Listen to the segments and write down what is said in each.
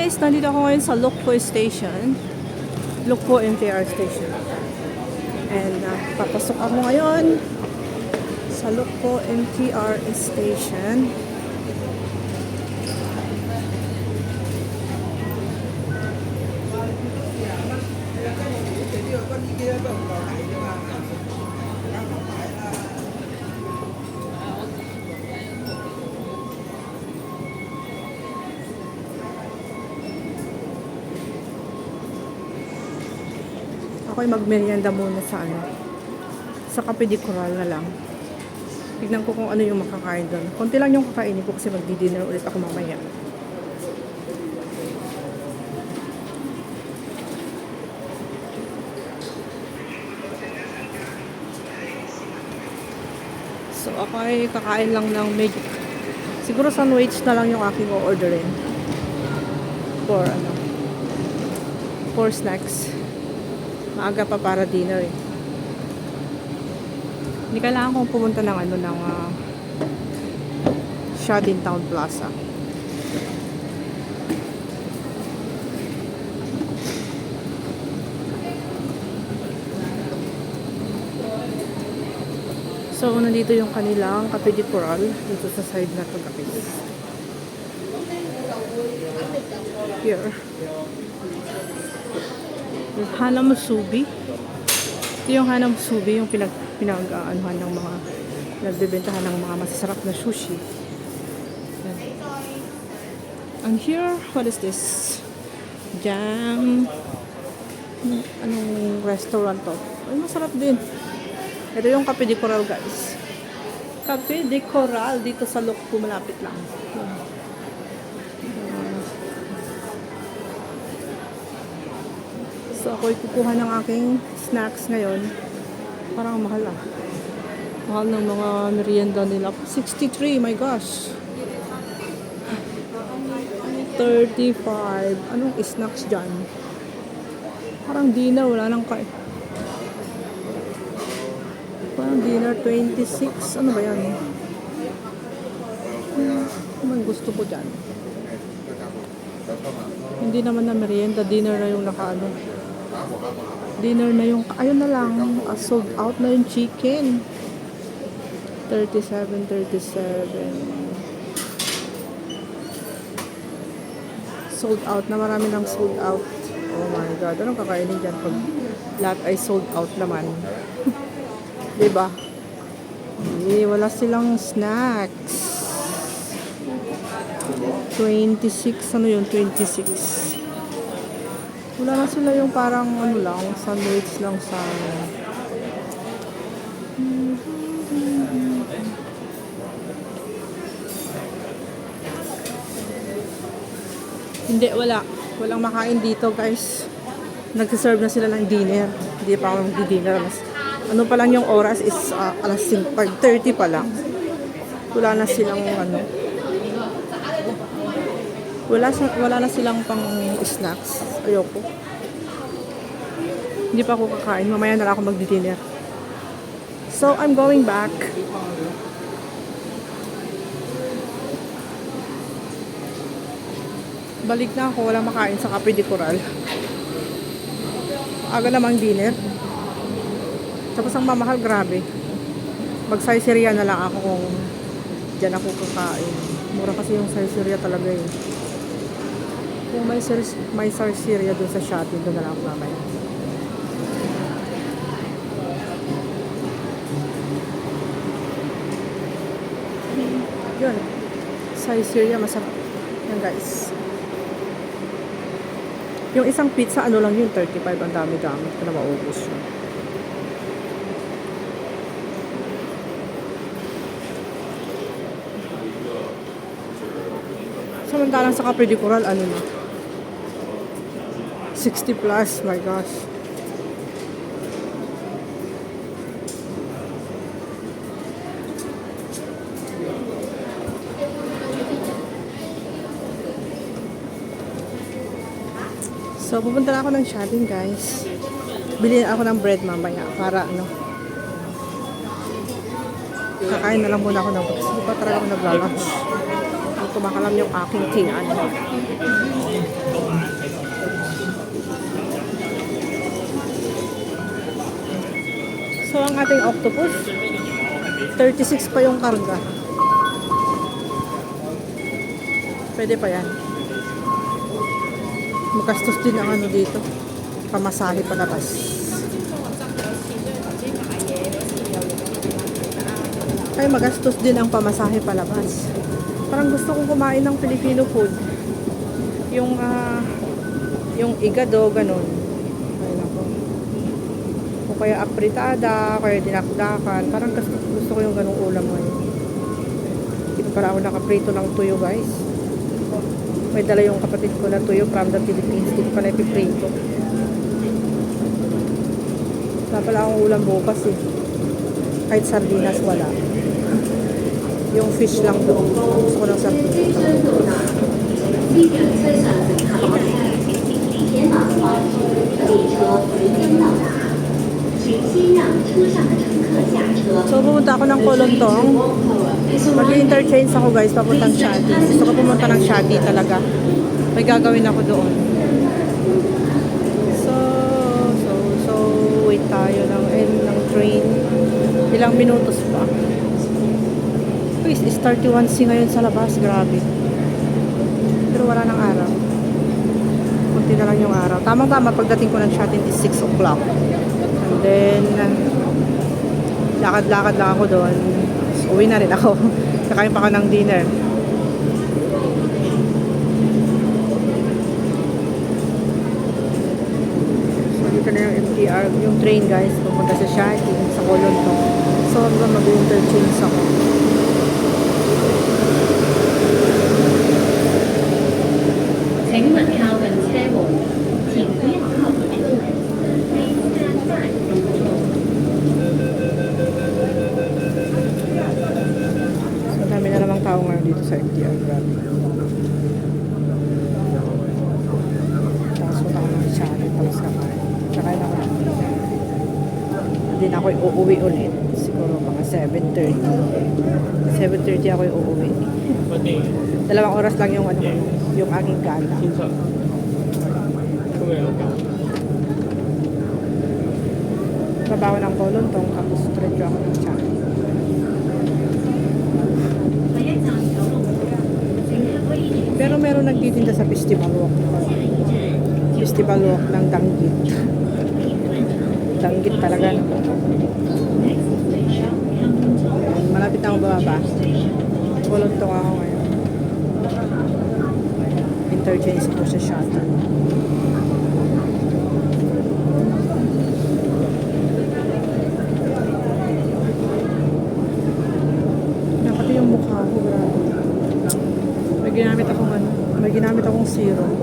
guys, nandito ako ngayon sa Lukpo Station. Lukpo MTR Station. And papasok ako ngayon sa Lukpo MTR Station. Ako'y magmerienda muna sa sa Cafe de Coral na lang. Tignan ko kung ano yung makakain doon. Konti lang yung kakainin ko kasi magdi-dinner ulit ako mamaya. So ako ay kakain lang ng siguro sandwich na lang yung aking o-orderin for snacks. Maaga pa para dinner eh. Hindi kailangan kong pumunta ng Shadin Town Plaza. So, nandito yung kanilang Cafe de Coral dito sa side na to, guys. Here. Yung Hanamusubi. Ito yung Hanamusubi, yung pinag-aanuhan ng mga nagbebentahan ng mga masasarap na sushi. And here, what is this? Jam. Anong restaurant to? Ay, masarap din. Ito yung Cafe de Coral, guys. Cafe de Coral dito sa Lukpo, malapit lang. So, ako'y kukuha ng aking snacks ngayon. Parang mahal ah. Mahal ng mga merienda nila. 63, my gosh. 35. Anong snacks dyan? Parang dinner, wala nang kain. Parang dinner, 26. Ano ba yan? Ano man gusto ko dyan? Hindi naman na merienda. Dinner na yung nakaano. Dinner na yung, ayun na lang, sold out na yung chicken. 37. Sold out na, marami nang sold out. Oh my God, anong kakainin dyan pag lahat ay sold out naman? Diba? Wala silang snacks. 26, ano yun? 26. Wala na sila yung parang sandwich lang sa hindi, walang makain dito, guys. Nagsiserve na sila ng dinner. Hindi pa ako magdi-dinner. Ano pa lang yung oras is alas 5:30 pa lang. Wala na silang wala na silang pang snacks. Ayoko. Hindi pa ako kakain. Mamaya na lang ako magdi-dinner. So, I'm going back. Balik na ako. Walang makain sa Cafe de Coral. Aga namang dinner. Tapos ang mamahal, grabe. Mag-Saizeriya na lang ako kung dyan ako kakain. Mura kasi yung Saizeriya talaga eh. Kung may Saizeriya doon sa Shadin, doon na lang ako mamaya. Yun. Saizeriya, masarap. Yan, guys. Yung isang pizza, ano lang yun, 35. Ang dami-dami. Ito na maubos yun. Samantalang sa Cafe de Coral, ano na? 60 plus, my gosh. So, pupunta na ako ng shopping, guys. Bilhin ako ng bread mamaya para kakain na lang muna ako ng kasi di pa talaga ako naglalunch. Tumakalam yung aking tingan. So, ang ating octopus, 36 pa yung karga. Pwede pa yan. Magastos din ang ano dito. Pamasahe palabas. Ay, magastos din ang pamasahe palabas. Parang gusto kong kumain ng Filipino food. Yung igado, ganun. Ay, nako. O kaya apritada, kaya dinakdakan. Parang gusto ko yung ganung ulam ngayon. Hindi pa para ako nakaprito ng tuyo, guys. May dala yung kapatid ko na tuyo from the Philippines. Hindi ko pa naipiprito. Wala pala akong ulam bukas eh. Kahit sardinas wala. Yung fish lang doon. Gusto ko ng sardinas. So pumunta ako ng Kolontong. Mag-interchange ako guys, papuntang Shadi. Gusto ko pumunta ng Shadi talaga. May gagawin ako doon. So wait tayo ng train. Ilang minutos pa. Guys, is 31C ngayon sa labas. Grabe. Pero wala ng araw. Kunti na lang yung araw. Tamang-tama pagdating ko ng Shadi is 6 o'clock. And then lakad-lakad lang ako doon. So, uwi na rin ako. Kakain pa ako ng dinner. So, dito na yung MTR, yung train guys, pupunta sa Shadi, sa Kolontong. So, hanggang mag-interchange ako. Tao ngayon dito sa MTR. Grabe. Tapos wala ko ng channel. Tapos kakain. Kakain ako ng hindi na ako uuwi ulit. Siguro mga 7:30. 7:30 ako uuwi. Dalawang oras lang yung yung aking gala. Trabaho ng Kolontong. Tapos straight ako ng channel. Pero meron nagtitinda sa Festival Walk. Festival Walk ng Danggit. Danggit talaga. Malapit na ako bababa. Kolontong ako ngayon. Interchange ko sa shuttle. Nakati yung mukha ko. Grabe. May ginamit akong serum.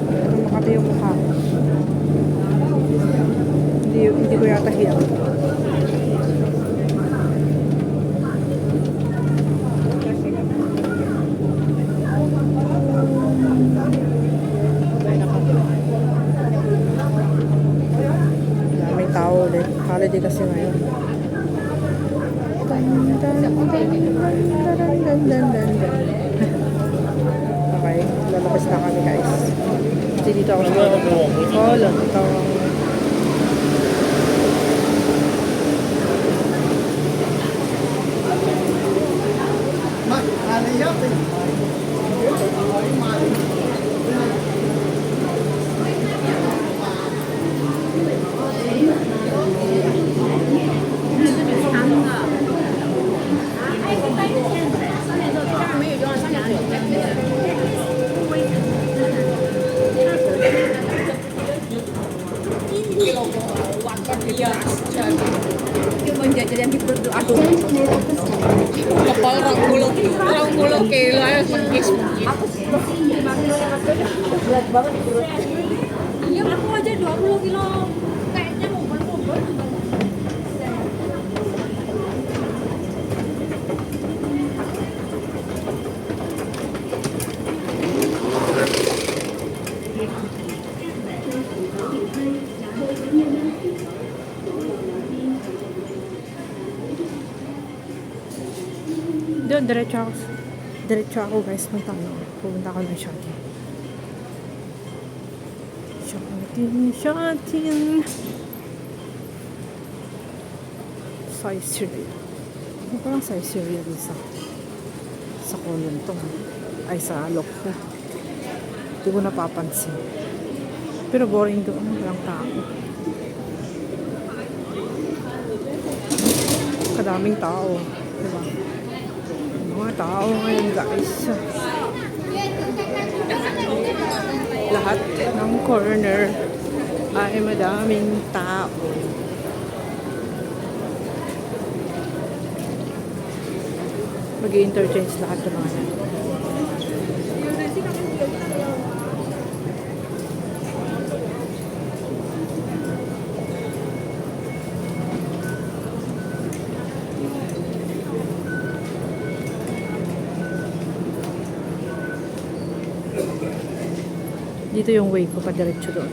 Pero makati yung mukha ko. Hindi ko yata hiyak. May tao ulit. Holiday kasi ngayon. Okay, lalabas na kami guys. Kasi dito ako sa Kolontong. Orang kayak berat banget perut. Iya, aku aja 20 kilo. Kayaknya mau bobot. Doon, diretso ako. Diretso ako guys, pupunta ako ng shopping. Shopping. Sizeria. Ano parang Sizeria din sa Colon to. Ay, sa Lokpo. Hindi ko napapansin. Pero boring doon. Walang tao. Kadaming tao. Diba? Mga tao ngayon guys. Lahat ng corner ay madaming tao. Mag-i-interchange lahat ng mga yan. Dito yung way ko pa diretso doon.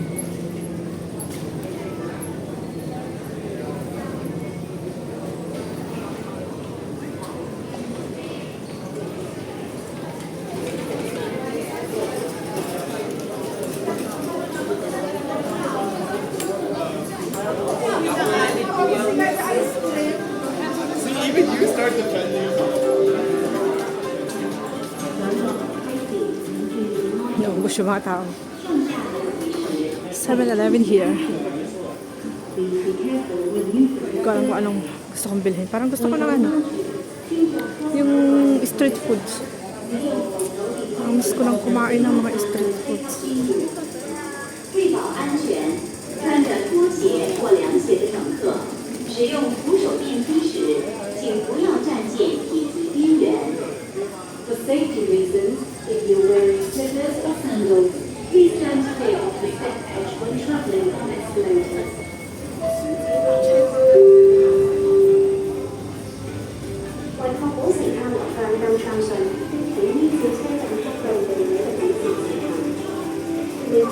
Even you start defending. Naubos yung mga tao. 7-Eleven here. Hindi ko alam kung anong gusto kong bilhin. Parang gusto ko ng ano, yung street foods. Ang miss ko nang kumain ng mga street foods. 为保安全，穿着拖鞋或凉鞋的乘客，使用扶手电梯时，请不要站进梯子边缘。For safety reasons, if you're wearing slippers or sandals, please don't take off the step edge when traveling on escalators. 為確保乘客和飯夠暢順，請依照車站規定地理嘅指示前行。你可以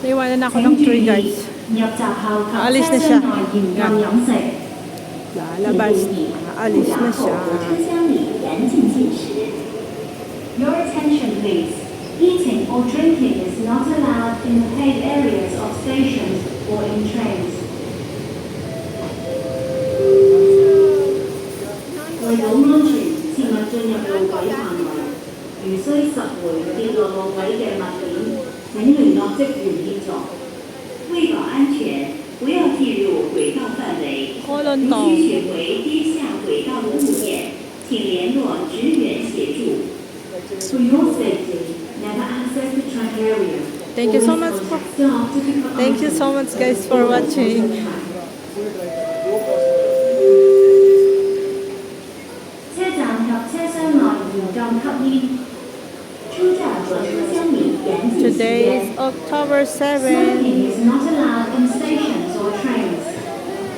Naiwanan ako ng tree guys. 入閘後及 Aalis na 車 siya. 廂內嚴禁飲食。 Lalabas. Aalis na siya. 車廂裡嚴禁進食。Your attention please. Eating or drinking is not allowed in the paid areas of stations or in trains. 為保安全，切勿進入路軌範圍。如需拾回跌落路軌嘅物件，請聯絡職員協助。為保安全，不要進入軌道範圍。Colon 如 to. 需取回跌下軌道的物件，請聯絡職員協助。For your safety, never access the track area. Thank you so much for- Thank you so much guys for watching. 車站及車廂內嚴禁吸煙。出站和車廂裡嚴禁吸 Today 煙 is October 7. Smoking is not allowed in stations or trains.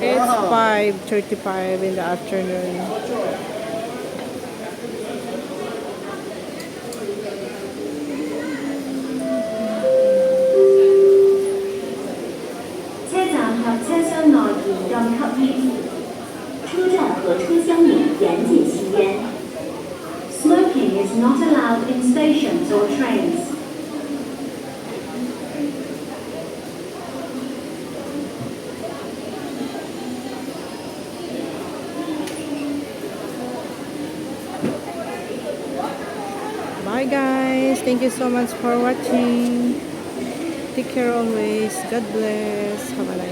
It's 5:35 in the afternoon. Smoking is not allowed in stations or trains. Bye guys. Thank you so much for watching. Take care always. God bless. Have a nice